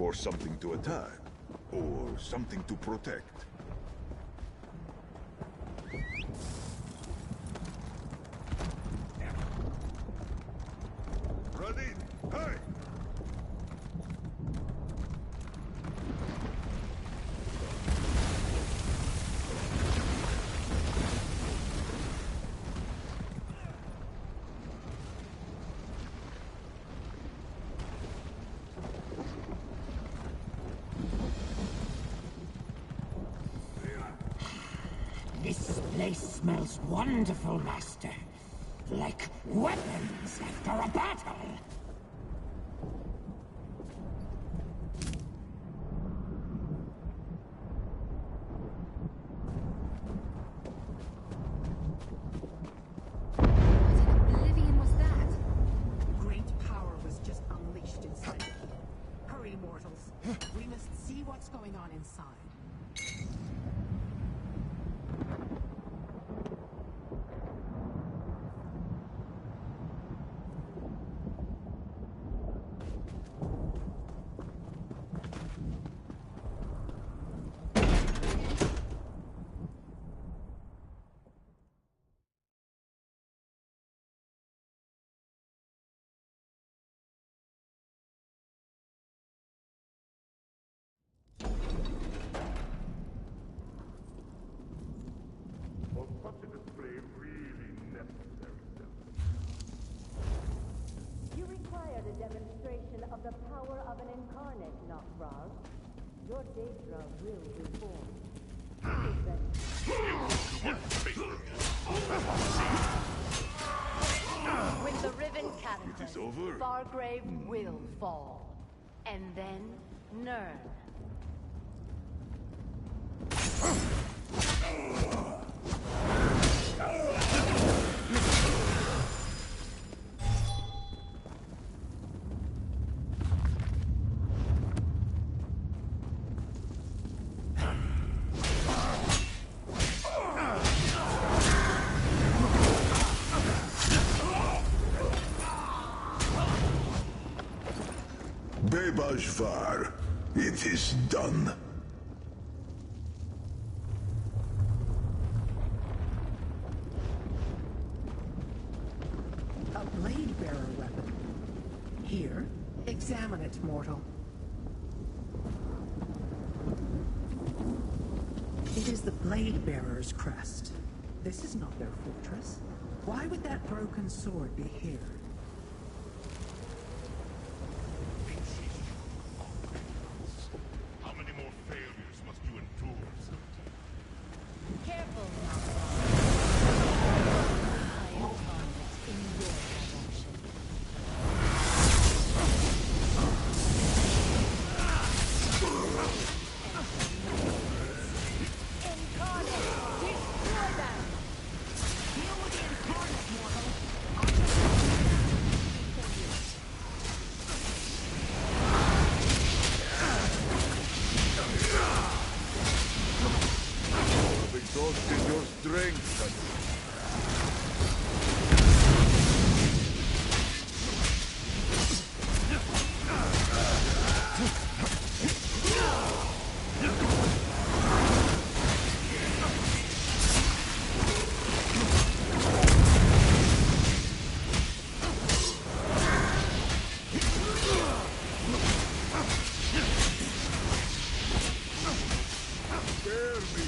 for something to attack, or something to protect. Ready? Hey! This place smells wonderful, Master. Like weapons after a battle. What in oblivion was that? Great power was just unleashed inside. Hurry, mortals. We must see what's going on inside. Was such a display really necessary, sir? You required a demonstration of the power of an incarnate, Nok'Rog. Your Daedra will reform. With the Riven Cataclysm, over? Fargrave will fall. And then Nirn. Bebashvar, it is done. A blade bearer weapon. Here, examine it, mortal. It is the blade bearer's crest. This is not their fortress. Why would that broken sword be here? How many more failures must you endure, Silky? Careful, Nok'Rog. I incarnate in your direction. Incarnate, destroy them! Deal with the incarnate, mortal. I've exhausted your strength. Spare me.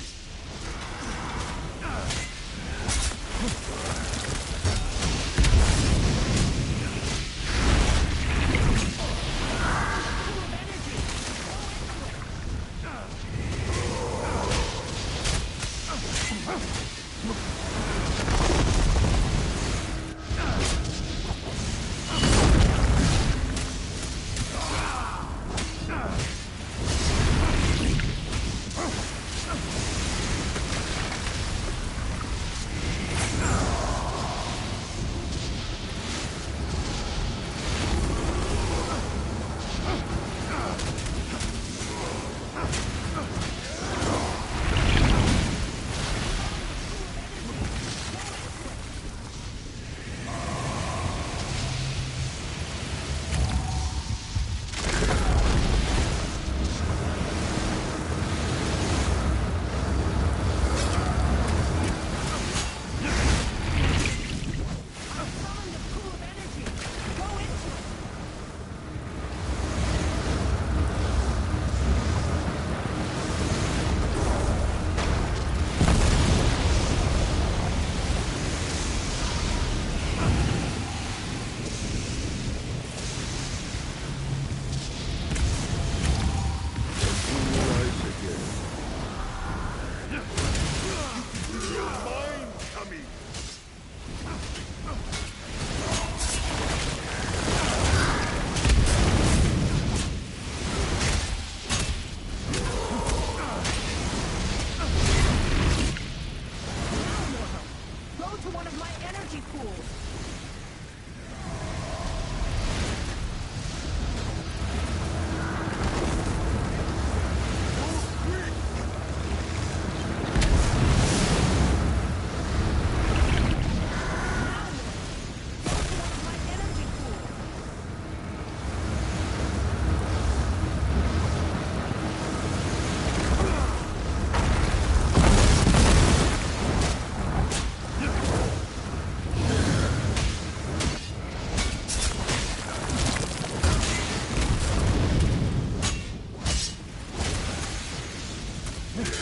Incarnate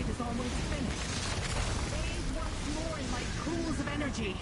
is almost finished. Bathe once more in my pools of energy.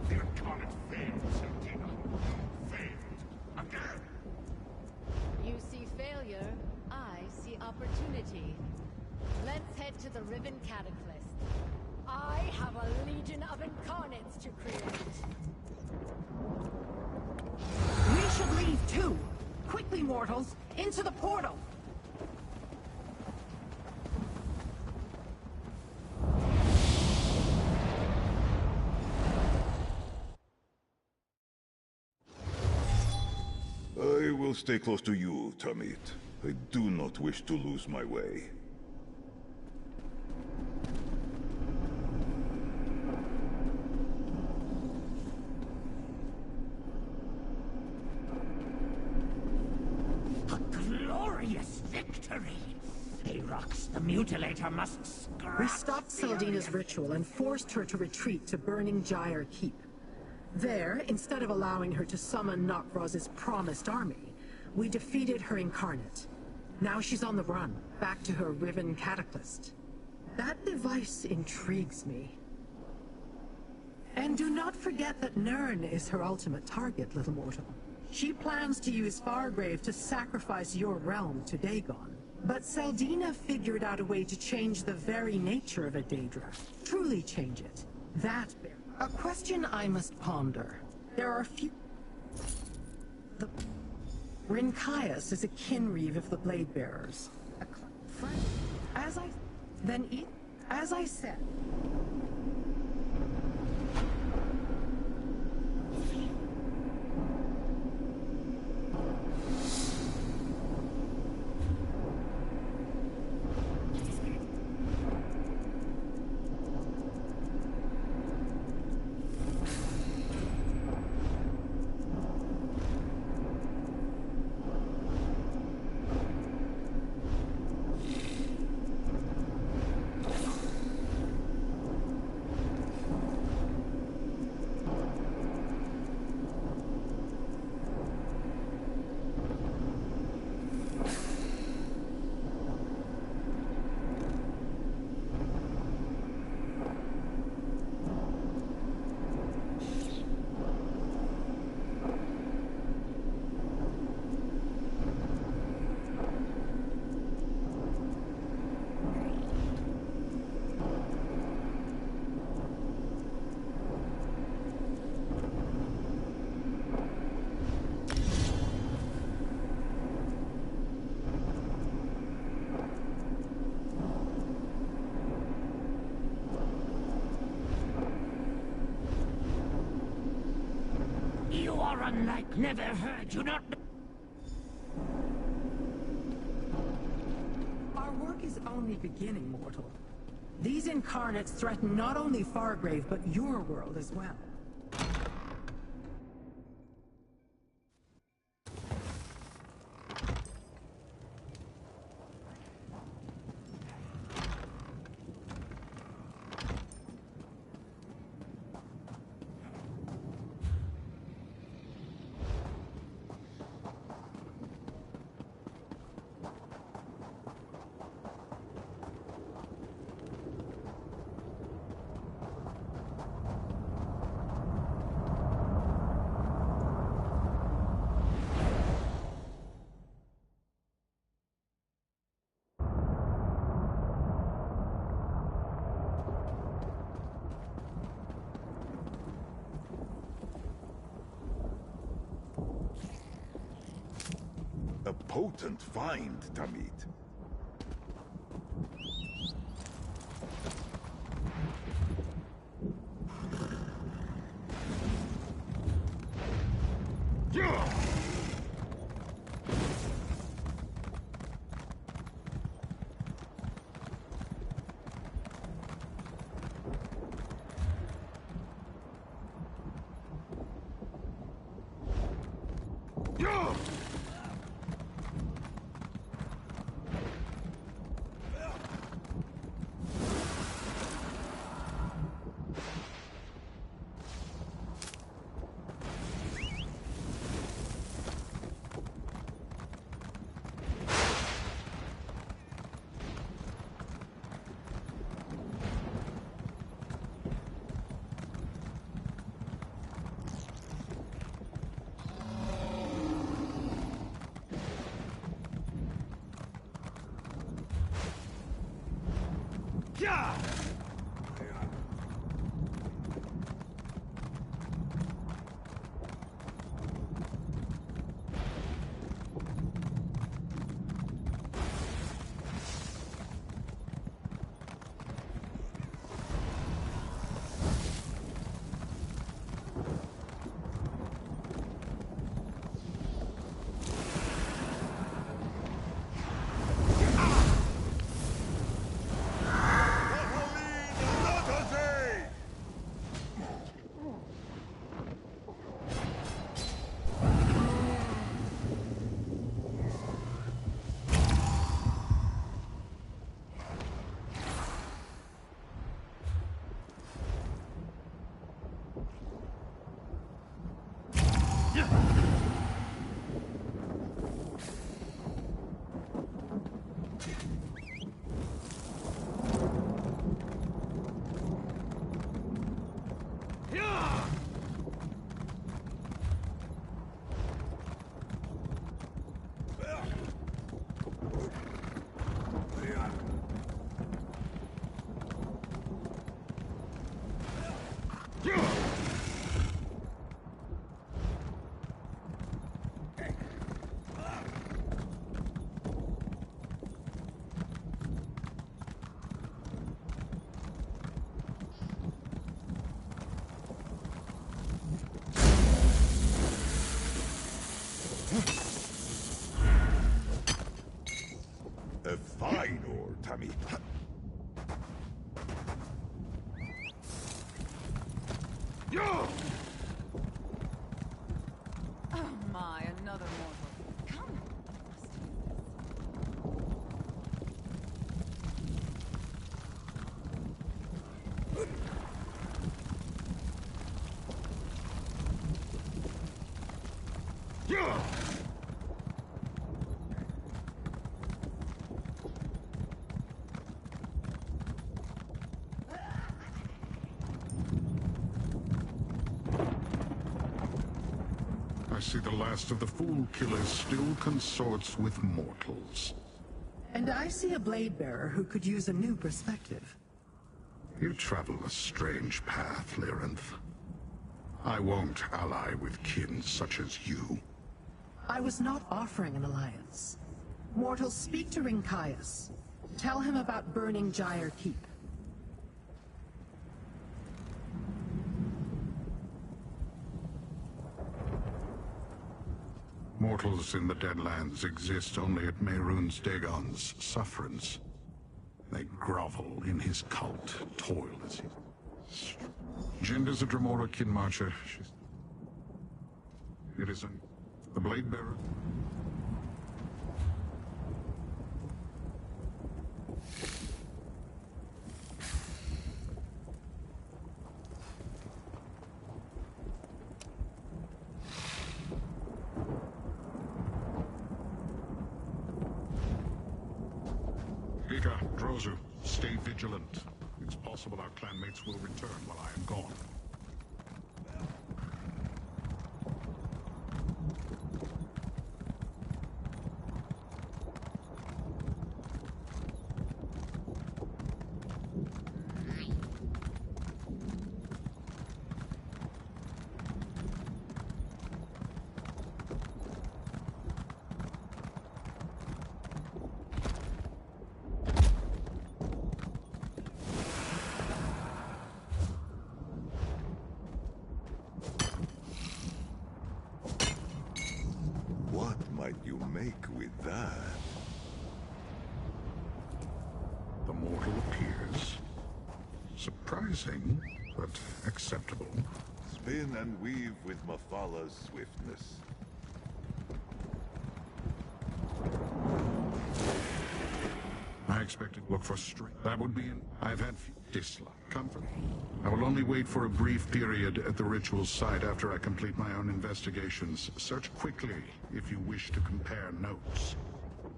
The incarnate failed, Sertina. Failed. Again. You see failure, I see opportunity. Let's head to the Riven Cataclysm. I have a legion of incarnates to create. We should leave too. Quickly, mortals, into the portal. I will stay close to you, Tamit. I do not wish to lose my way. A glorious victory! Arox, the Mutilator must scrap. We stopped Seldina's ritual and forced her to retreat to Burning Gyre Keep. There, instead of allowing her to summon Nokroz's promised army, we defeated her incarnate. Now she's on the run, back to her Riven Cataclysm. That device intrigues me. And do not forget that Nirn is her ultimate target, little mortal. She plans to use Fargrave to sacrifice your realm to Dagon. But Seldina figured out a way to change the very nature of a Daedra. Truly change it. That bear. A question I must ponder. There are few... The... Rincaius is a kinreeve of the Blade Bearers. A friend. As I said... You are unlike, never heard you not... Our work is only beginning, mortal. These incarnates threaten not only Fargrave, but your world as well. potent find, Tamit. A fine ore, Tamit. Oh my, another mortal. Come. I see the last of the Fool Killers still consorts with mortals. And I see a blade bearer who could use a new perspective. You travel a strange path, Lyrinth. I won't ally with kin such as you. I was not offering an alliance. Mortals, speak to Rinkias. Tell him about burning Gyre Keep. Mortals in the Deadlands exist only at Mehrunes Dagon's sufferance. They grovel in his cult, toil as he... Jinda's a Dremora kin marcher. It is the Blade Bearer. Ika, Drozu, stay vigilant. It's possible our clanmates will return while I am gone. What might you make with that? The mortal appears. Surprising, but acceptable. Spin and weave with Mafala's swiftness. I expected to look for strength. That would be I've had dislike. Comfort. I will only wait for a brief period at the ritual site after I complete my own investigations. Search quickly if you wish to compare notes.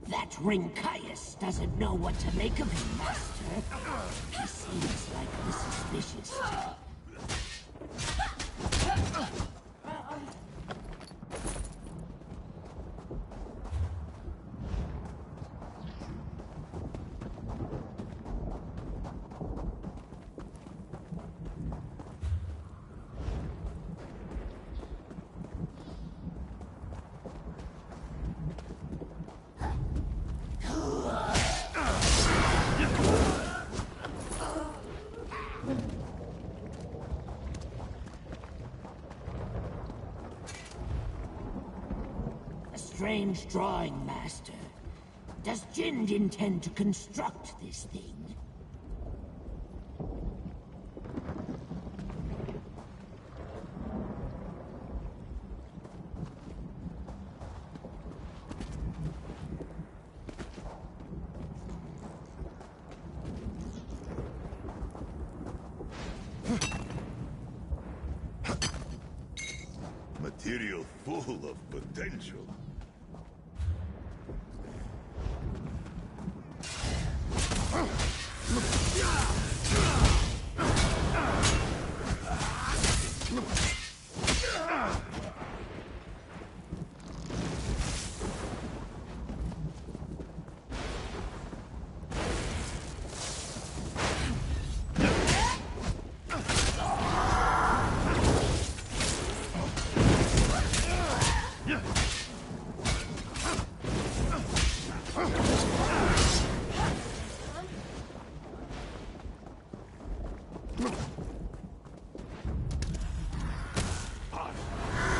That Ringcaius doesn't know what to make of him, Master. He seems like the suspicious type. Strange drawing, Master. Does Jind intend to construct this thing? Material full of potential.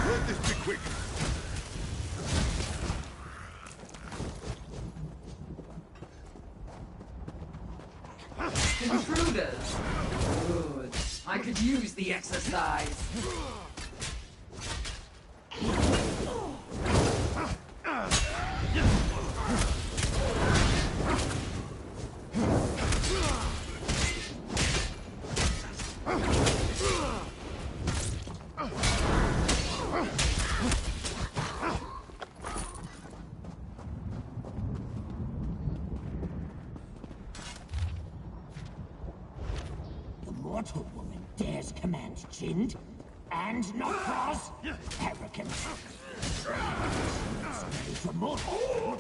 Let this be quick. Intruders! Good. I could use the exercise. The mortal woman dares command Jind? And not Cross? Arrogance. For mortal.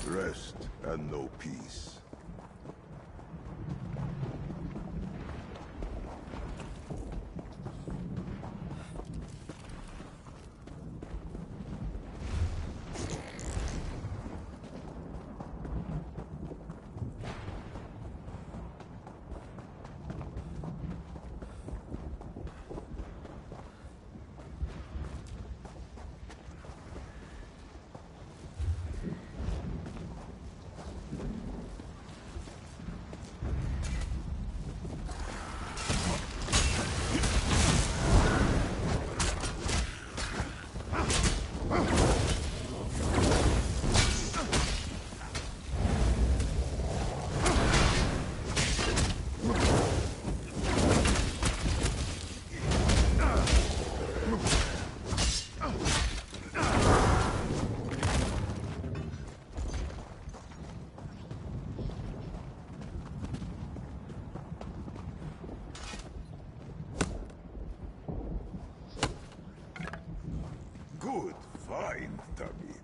Rest and no peace. Good find, Tamid.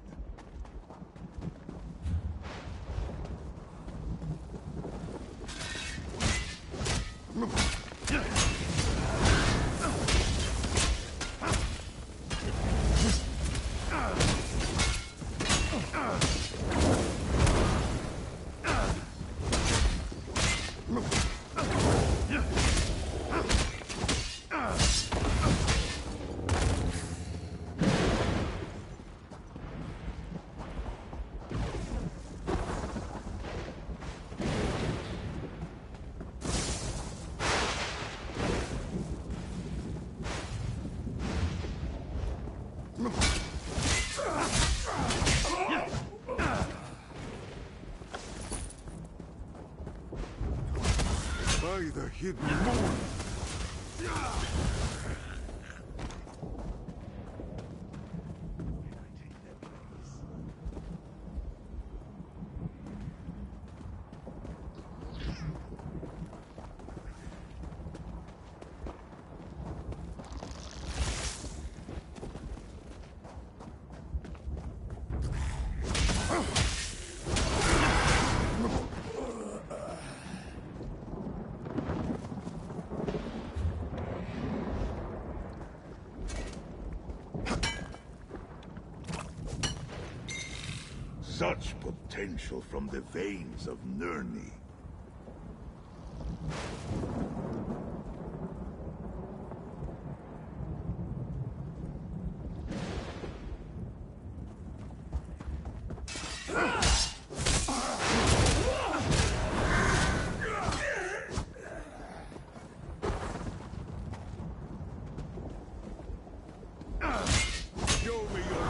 By the hidden moon! Such potential from the veins of Nirni. Show me your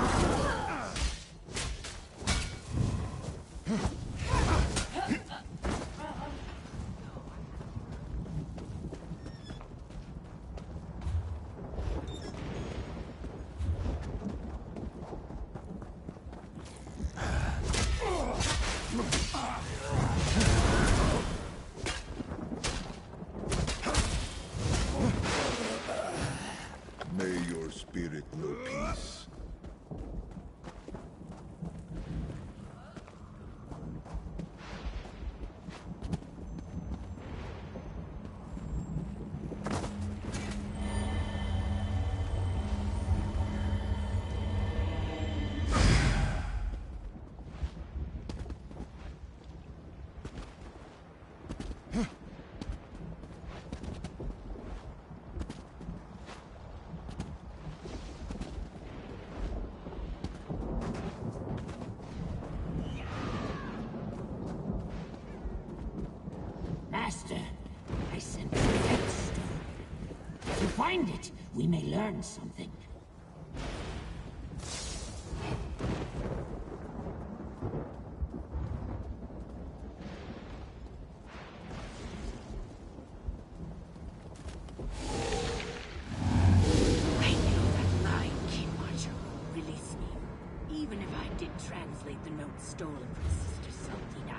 May your spirit know peace. Master, I sent you that stone. If you find it, we may learn something. I knew that line King Marcher would release me, even if I did translate the note stolen from Sister Saltina.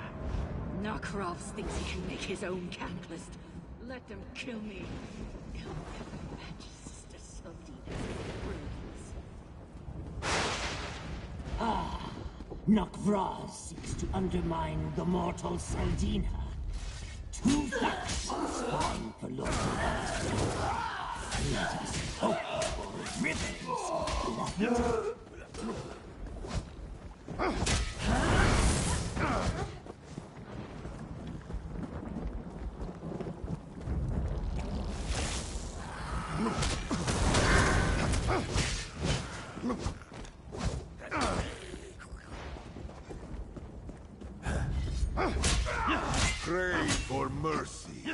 Narkrovs thinks he can make his own catalyst. Let them kill me. They'll never match Sister Saldina's brilliance. Nokvraz seeks to undermine the mortal Saldina. Two factions vying for Lord Nokvraz. Let us hope for rivers left. Pray for mercy.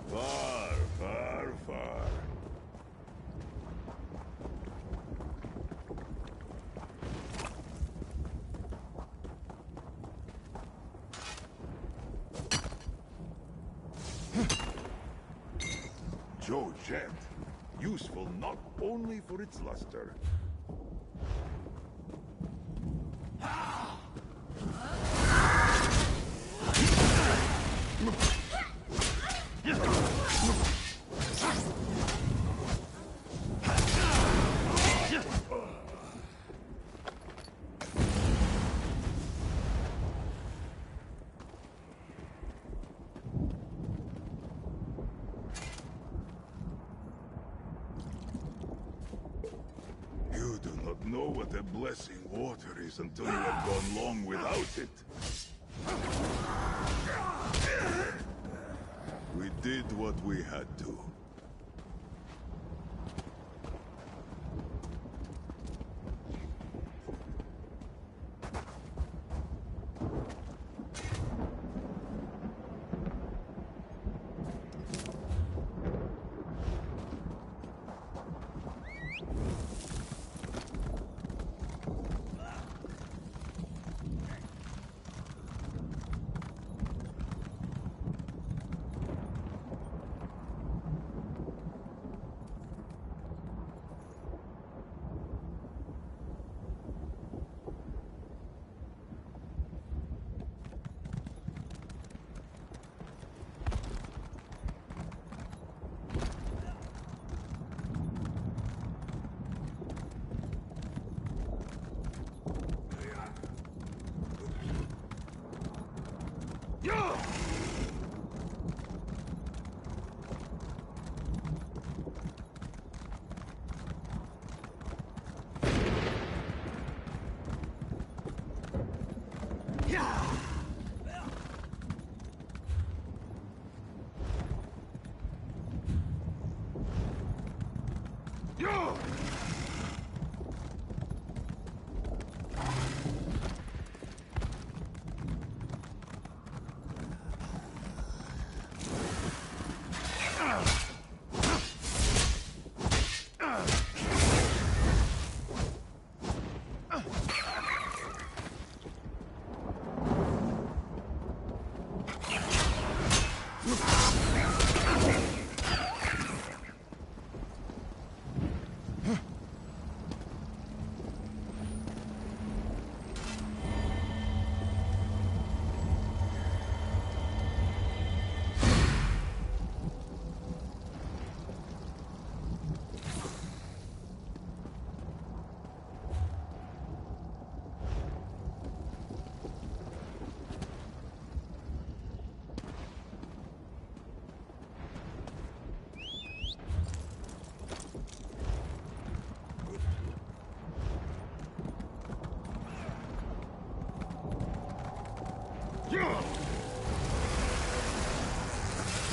Far, far, far. Joe Jet, useful not only for its luster. You do not know what a blessing water is until you have gone long without it. We did what we had to.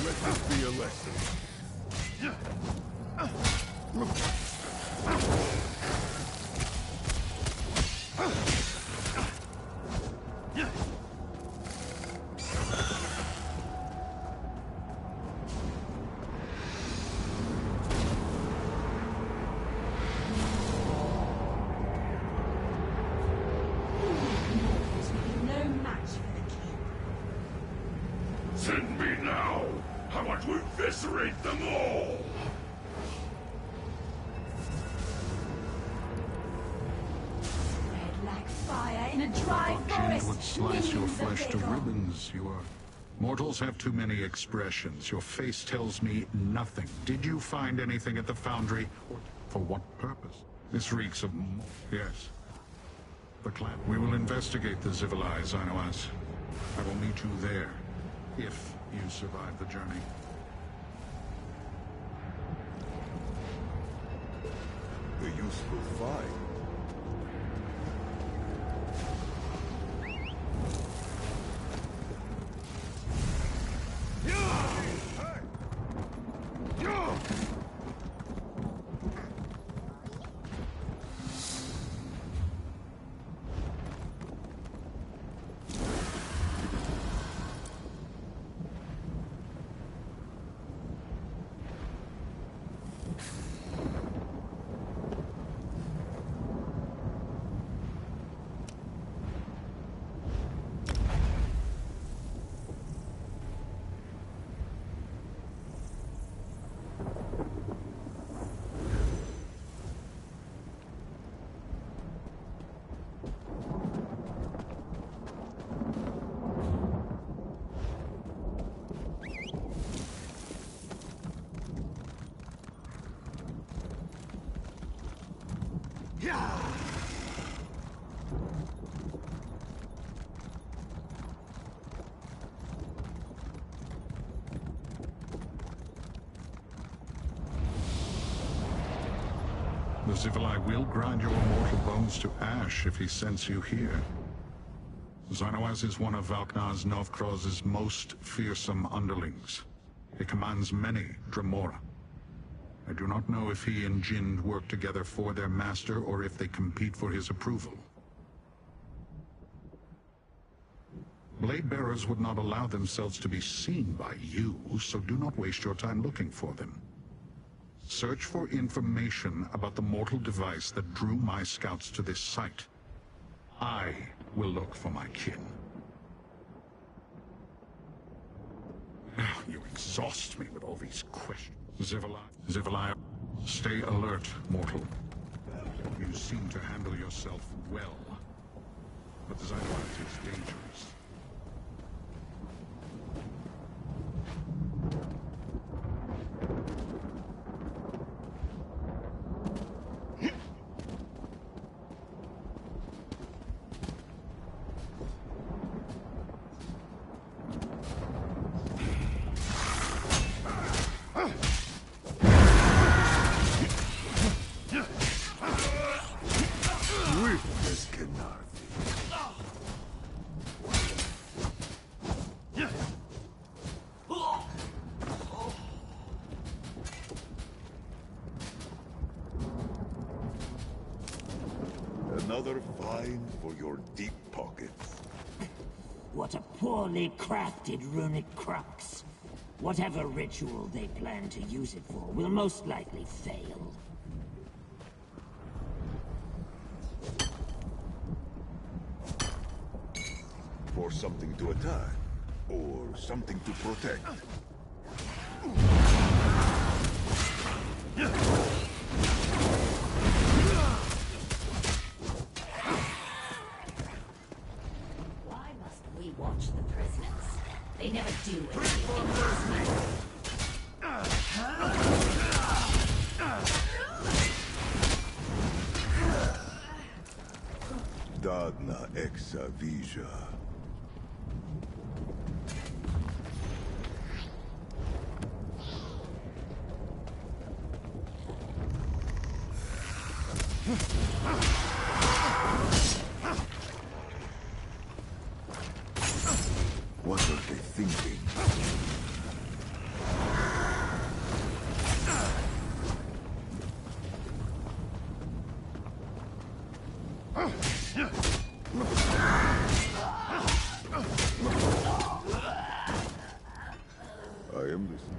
Let this be a lesson. No match for the king. Send me now! I want to eviscerate them all! Red like fire in a dry Jind forest. would slice your Millions of flesh to Dagon. ribbons. You are... Mortals have too many expressions. Your face tells me nothing. Did you find anything at the foundry? Or for what purpose? This reeks of... Yes. The clan. We will investigate the Zivilai, Zainoas. I will meet you there, if you survive the journey. A useful find. The Zivilai will grind your mortal bones to ash if he sends you here. Zainoas is one of Valknar's Novkroz's most fearsome underlings. He commands many Dremora. I do not know if he and Jind work together for their master or if they compete for his approval. Blade bearers would not allow themselves to be seen by you, so do not waste your time looking for them. Search for information about the mortal device that drew my scouts to this site. I will look for my kin. You exhaust me with all these questions. Zivilai, stay alert, mortal. You seem to handle yourself well, but Zainoas is dangerous. Another find for your deep pockets. What a poorly crafted runic crux. Whatever ritual they plan to use it for will most likely fail. For something to attack, or something to protect. Why must we watch the prisoners? They never do anything. Dadna exa vija. What are they thinking? I am listening.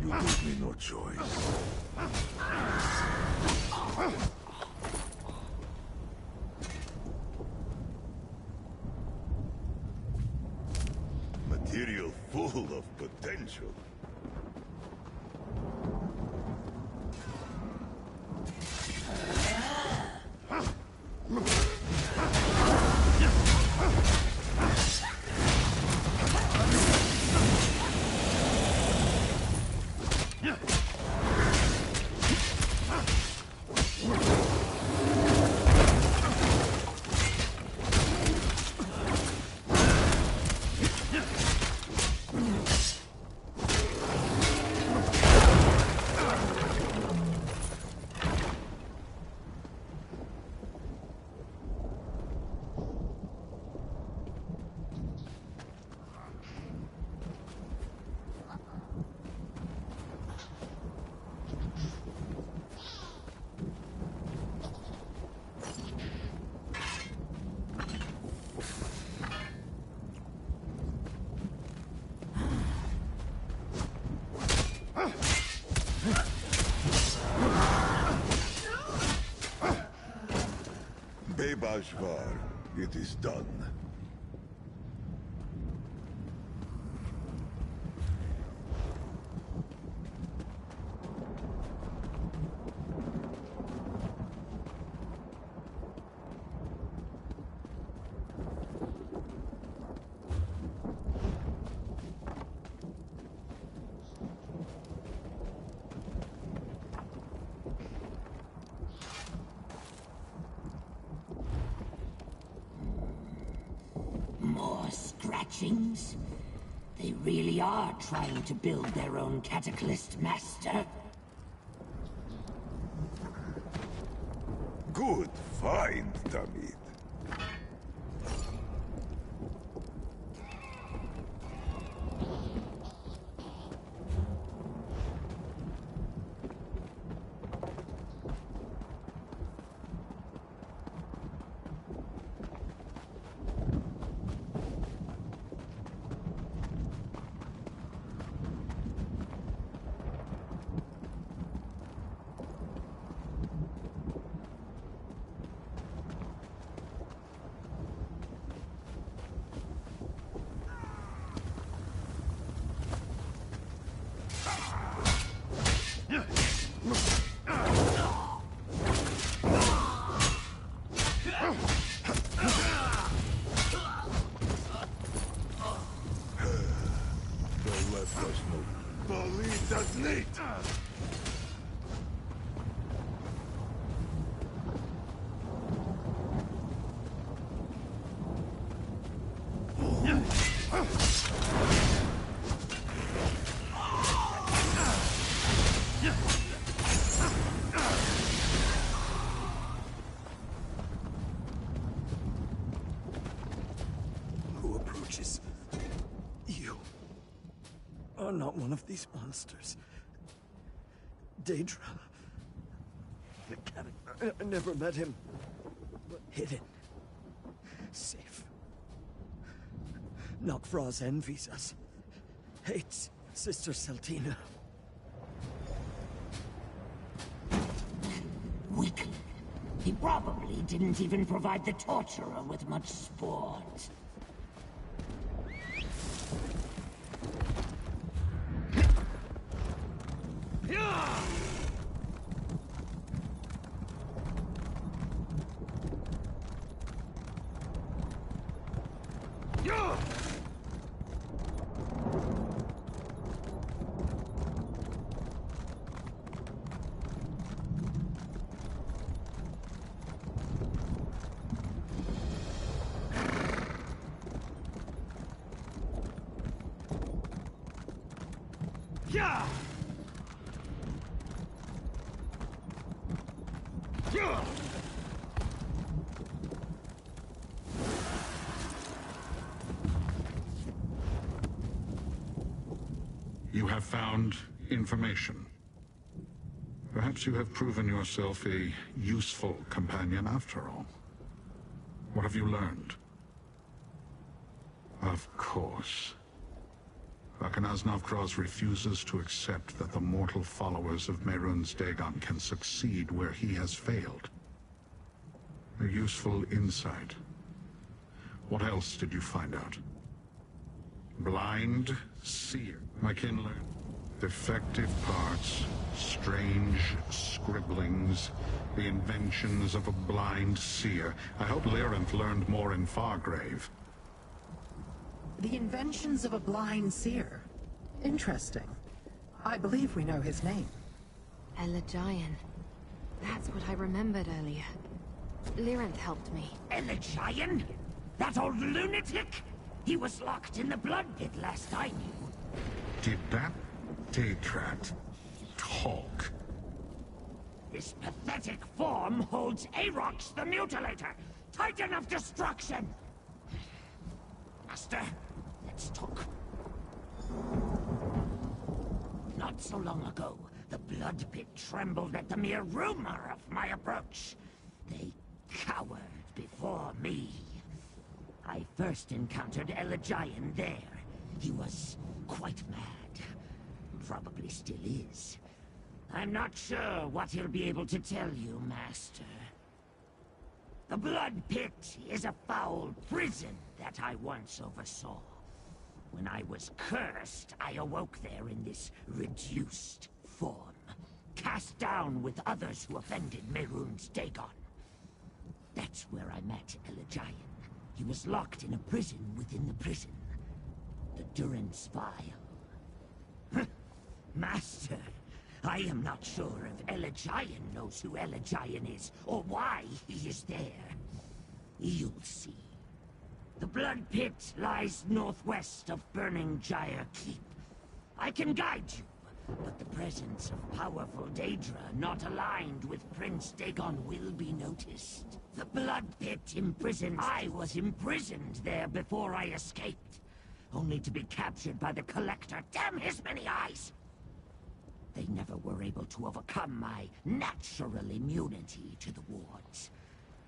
You gave me no choice. Material full of potential. Bebashvar, it is done. More scratchings? They really are trying to build their own cataclysm, Master. Good find, Tamid. witches. You are not one of these monsters. Daedra. I never met him. But hidden. Safe. Nokfroz envies us. Hates Sister Seltina. Weak. He probably didn't even provide the torturer with much sport. You have found information. Perhaps you have proven yourself a useful companion after all. What have you learned? Of course. Akanaz Nokfroz refuses to accept that the mortal followers of Mehrunes Dagon can succeed where he has failed. A useful insight. What else did you find out? Blind seer. My kin learned defective parts, strange scribblings, the inventions of a blind seer. I hope Lyranth learned more in Fargrave. The inventions of a blind seer. Interesting. I believe we know his name. Elagian. That's what I remembered earlier. Lyranth helped me. Elagian? That old lunatic? He was locked in the blood pit last I knew. Did that Daedrat talk? This pathetic form holds Arox the Mutilator, Titan of Destruction! Master, let's talk. Not so long ago, the blood pit trembled at the mere rumor of my approach. They cowered before me. I first encountered Elagian there. He was quite mad. Probably still is. I'm not sure what he'll be able to tell you, Master. The Blood Pit is a foul prison that I once oversaw. When I was cursed, I awoke there in this reduced form, cast down with others who offended Mehrunes Dagon. That's where I met Elagian. He was locked in a prison within the prison. The Durance Vial. Master, I am not sure if Elagian knows who Elagian is, or why he is there. You'll see. The Blood Pit lies northwest of Burning Gyre Keep. I can guide you, but the presence of powerful Daedra not aligned with Prince Dagon will be noticed. The Blood Pit imprisons. I was imprisoned there before I escaped, only to be captured by the Collector. Damn his many eyes! They never were able to overcome my natural immunity to the wards.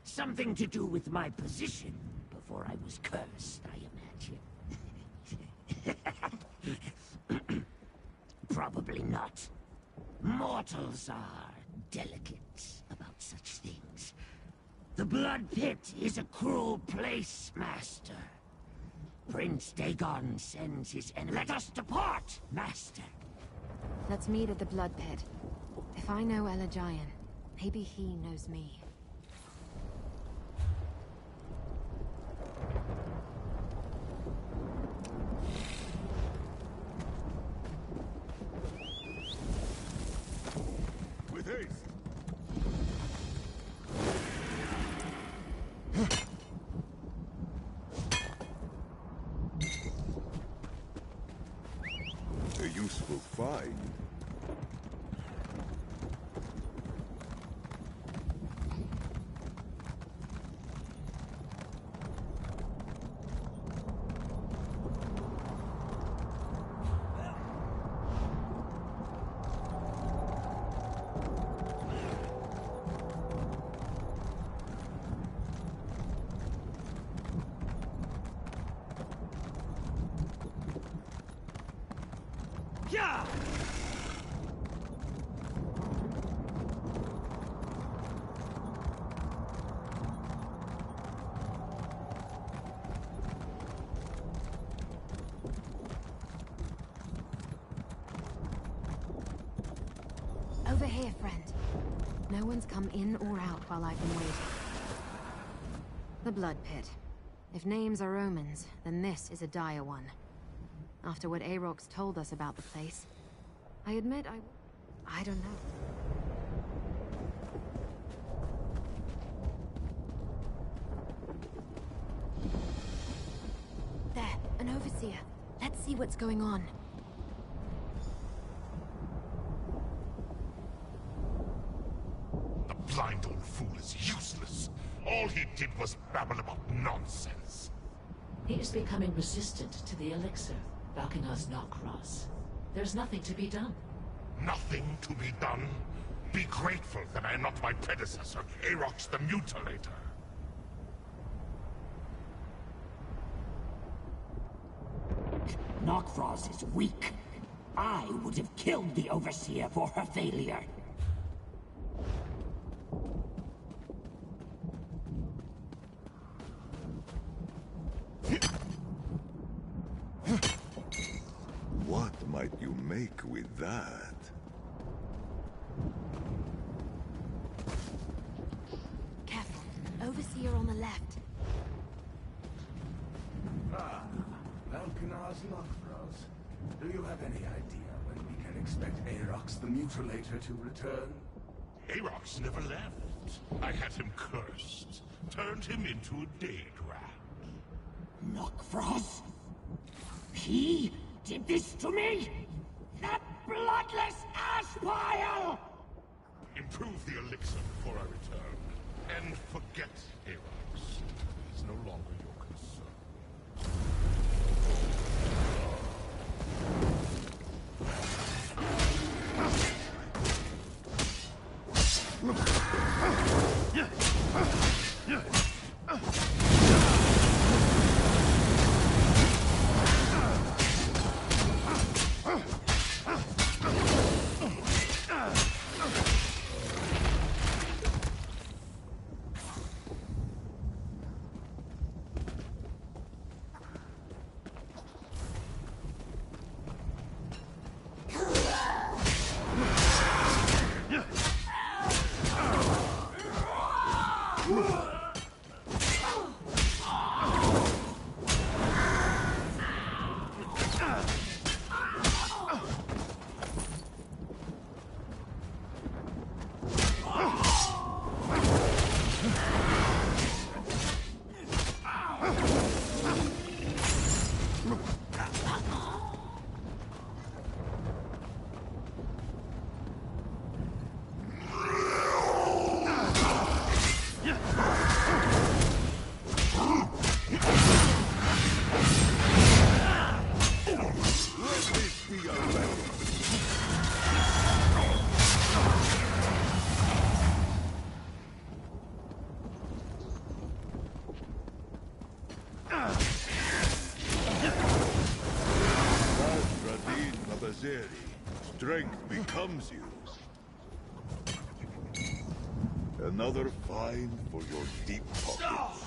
Something to do with my position before I was cursed, I imagine. Probably not. Mortals are delicate about such things. The Blood Pit is a cruel place, Master. Prince Dagon sends his enemies. Let us depart, Master. Let's meet at the Blood Pit. If I know Elagian, maybe he knows me. With haste. A useful find. Over here, friend. No one's come in or out while I've been waiting. The Blood Pit. If names are omens, then this is a dire one. After what Aarox told us about the place, I admit I don't know. There, an overseer. Let's see what's going on. The blind old fool is useless. All he did was babble about nonsense. He is becoming resistant to the elixir, Valkenar's Nokros. There's nothing to be done. Nothing to be done? Be grateful that I am not my predecessor, Aarox the Mutilator. Nokros is weak. I would have killed the Overseer for her failure. What might you make with that? Careful. Overseer on the left. Valkenar's Nokros. Do you have any idea when we can expect Aarox the Mutilator to return? Aarox never left. I had him cursed. Turned him into a dead rat. Nokros? He did this to me? That bloodless aspile! Improve the elixir before I return. And forget Aarox. He's no longer your concern. Strength becomes you. Another find for your deep pockets.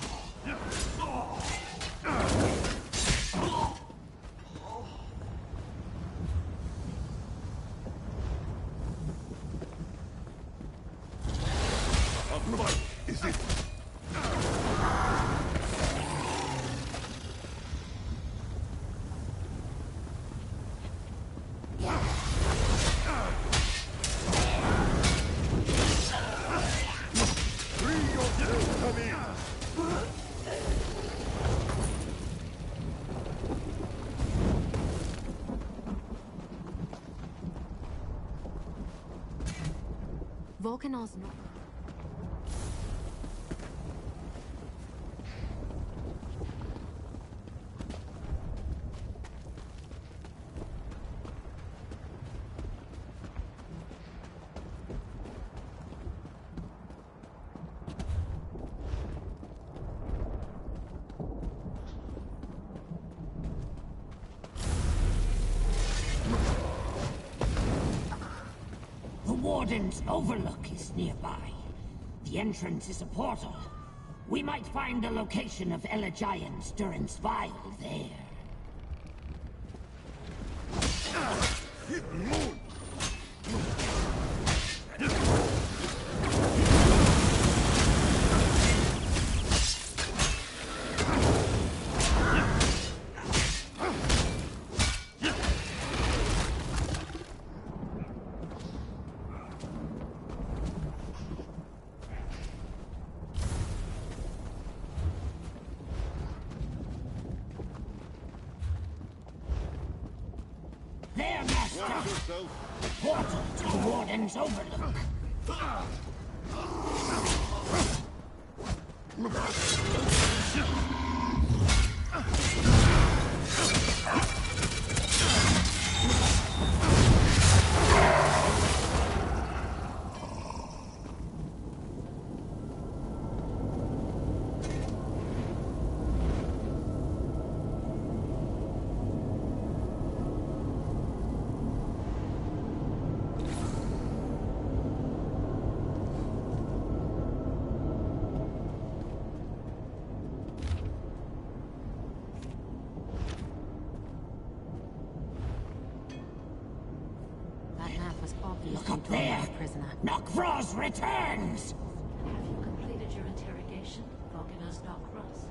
Is it? Valkenar's not. Warden's Overlook is nearby. The entrance is a portal. We might find the location of Elagian's Durance Vial there. There, Master! Portal to the Warden's Overlook. Look up there! Nok'Vroz returns! Have you completed your interrogation, Vulcanus Nok'Vroz?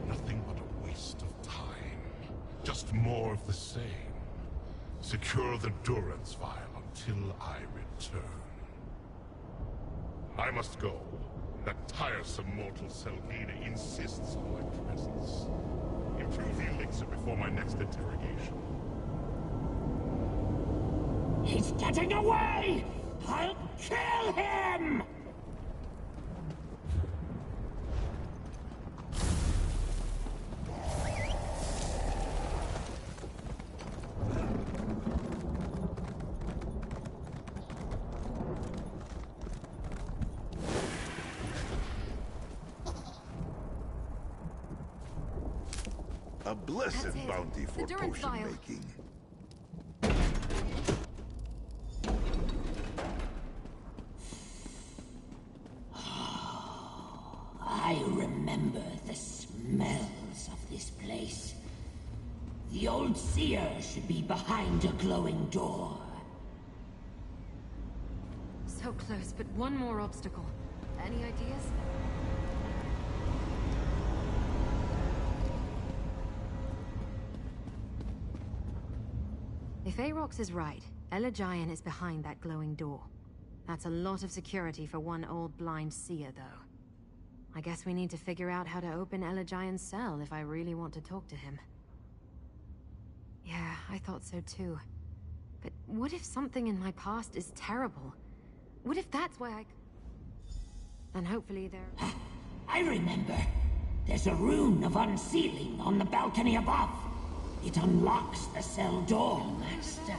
Nothing but a waste of time. Just more of the same. Secure the Durance Vial until I return. I must go. That tiresome mortal Selgina insists on my presence. Improve the elixir before my next interrogation. He's getting away! I'll kill him! A blessed bounty for potion making. I remember the smells of this place. The old seer should be behind a glowing door. So close, but one more obstacle. Any ideas? If Aarox is right, Elagian is behind that glowing door. That's a lot of security for one old blind seer, though. I guess we need to figure out how to open Elagian's cell if I really want to talk to him. Yeah, I thought so too. But what if something in my past is terrible? What if that's why I... And hopefully there... I remember. There's a rune of unsealing on the balcony above. It unlocks the cell door, Master.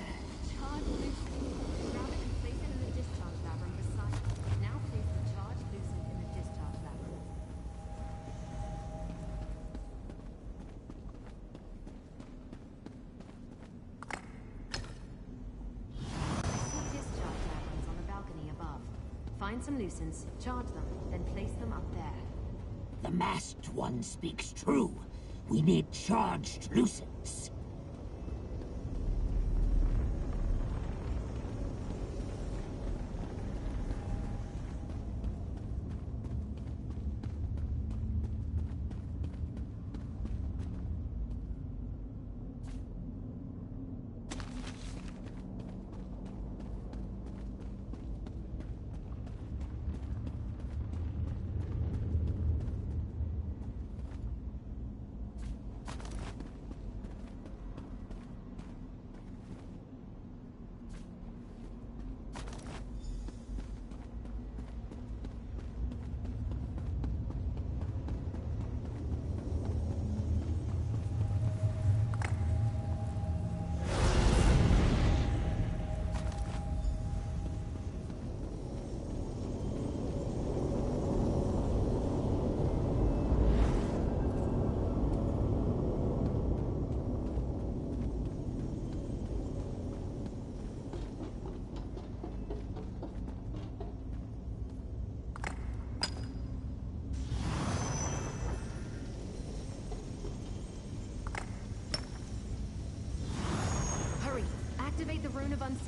Find some lucents, charge them, then place them up there. The masked one speaks true. We need charged lucents.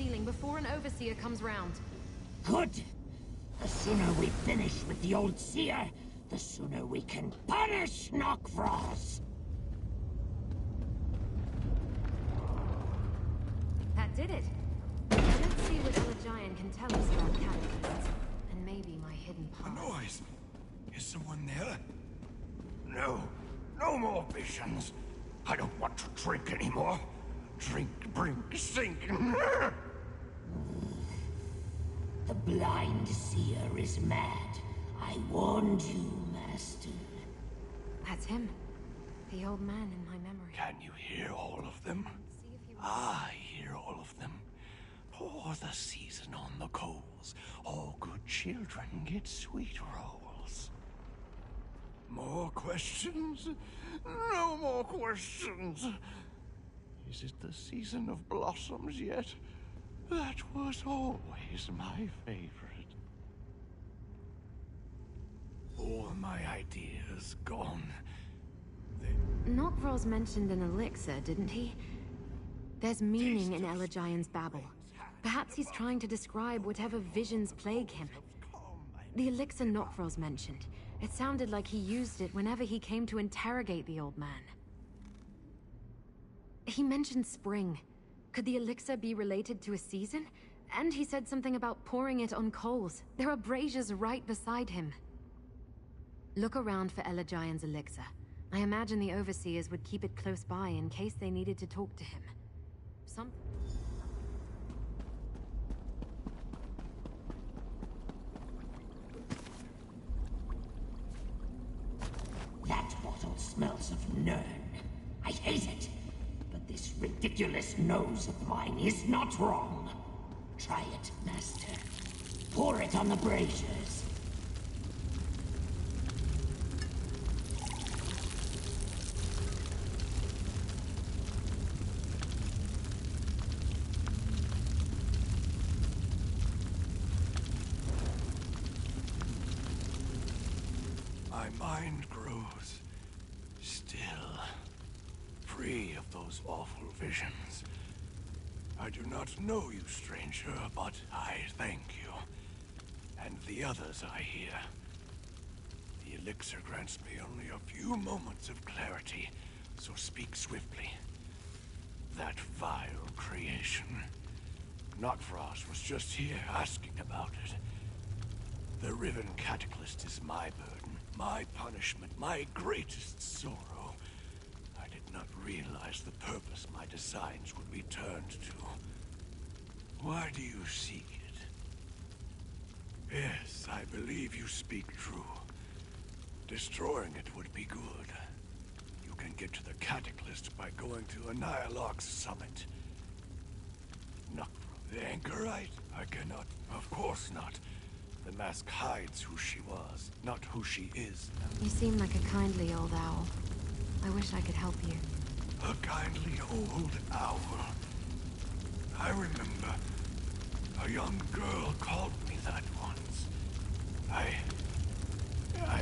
ceiling before an overseer comes round. Good. The sooner we finish with the old seer, the sooner we can punish Nokvros. That did it. Let's see what Elagian can tell us about cataclysms. And maybe my hidden path. A noise! Is someone there? No. No more visions. I don't want to drink anymore. Drink, brink, sink. The blind seer is mad. I warned you, Master. That's him. The old man in my memory. Can you hear all of them? I hear all of them. Pour the season on the coals. All good children get sweet rolls. More questions? No more questions. Is it the season of blossoms yet? That was always my favorite. All my ideas gone. Nokvros mentioned an elixir, didn't he? There's meaning in Elagian's babble. Perhaps he's trying to describe whatever visions plague him. The elixir Nokvros mentioned. It sounded like he used it whenever he came to interrogate the old man. He mentioned spring. Could the elixir be related to a season? And he said something about pouring it on coals. There are braziers right beside him. Look around for Elagian's elixir. I imagine the overseers would keep it close by in case they needed to talk to him. That bottle smells of Nern. I hate it. But this ridiculous nose of mine is not wrong. Try it, Master. Pour it on the braziers. My mind grows still, free of those awful visions. I do not know you, stranger, but I thank you. And the others I hear. The elixir grants me only a few moments of clarity, so speak swiftly. That vile creation. Nokvros was just here asking about it. The Riven Cataclysm is my burden, my punishment, my greatest sorrow. I did not realize the purpose my designs would be turned to. Why do you seek it? Yes, I believe you speak true. Destroying it would be good. You can get to the Cataclysm by going to Annihilok's summit. Nokvros, the Anchorite? I cannot. Of course not. The mask hides who she was, not who she is. You seem like a kindly old owl. I wish I could help you. A kindly old owl. I remember a young girl called me that once. I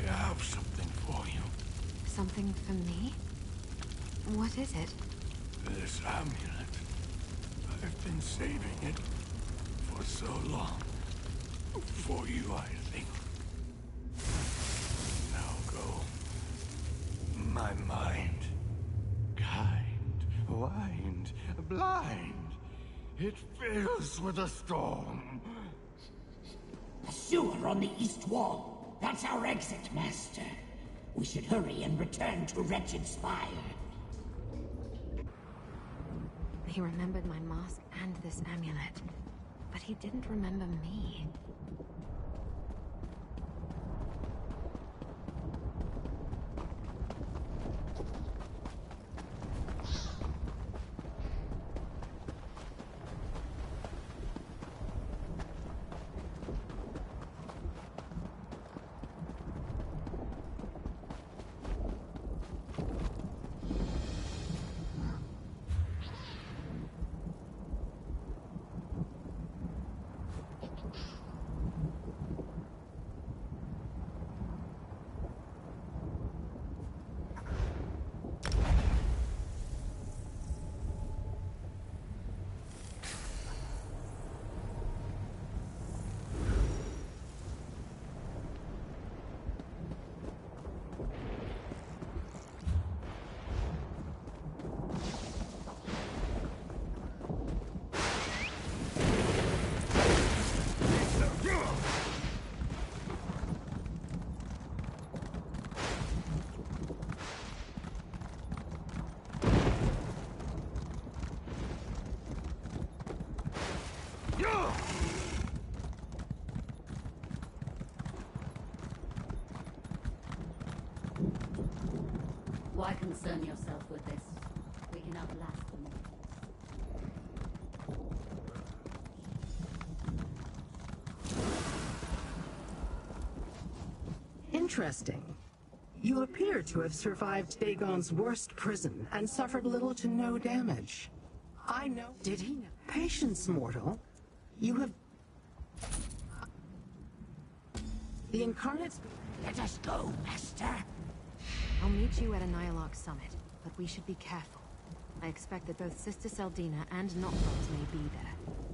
have something for you. Something for me? What is it? This amulet. I've been saving it for so long. For you, I think. Now go. My mind. Kind, wind, blind. It fills with a storm. A sewer on the east wall. That's our exit, Master. We should hurry and return to Wretched Spire. He remembered my mask and this amulet, but he didn't remember me. Why concern yourself with this? We can outlast them all. Interesting. You appear to have survived Dagon's worst prison and suffered little to no damage. I know. Did he know? Patience, mortal. You have... The Incarnate's... Let us go, Master. I'll meet you at a Nyalok summit, but we should be careful. I expect that both Sister Seldina and Nocturnes may be there.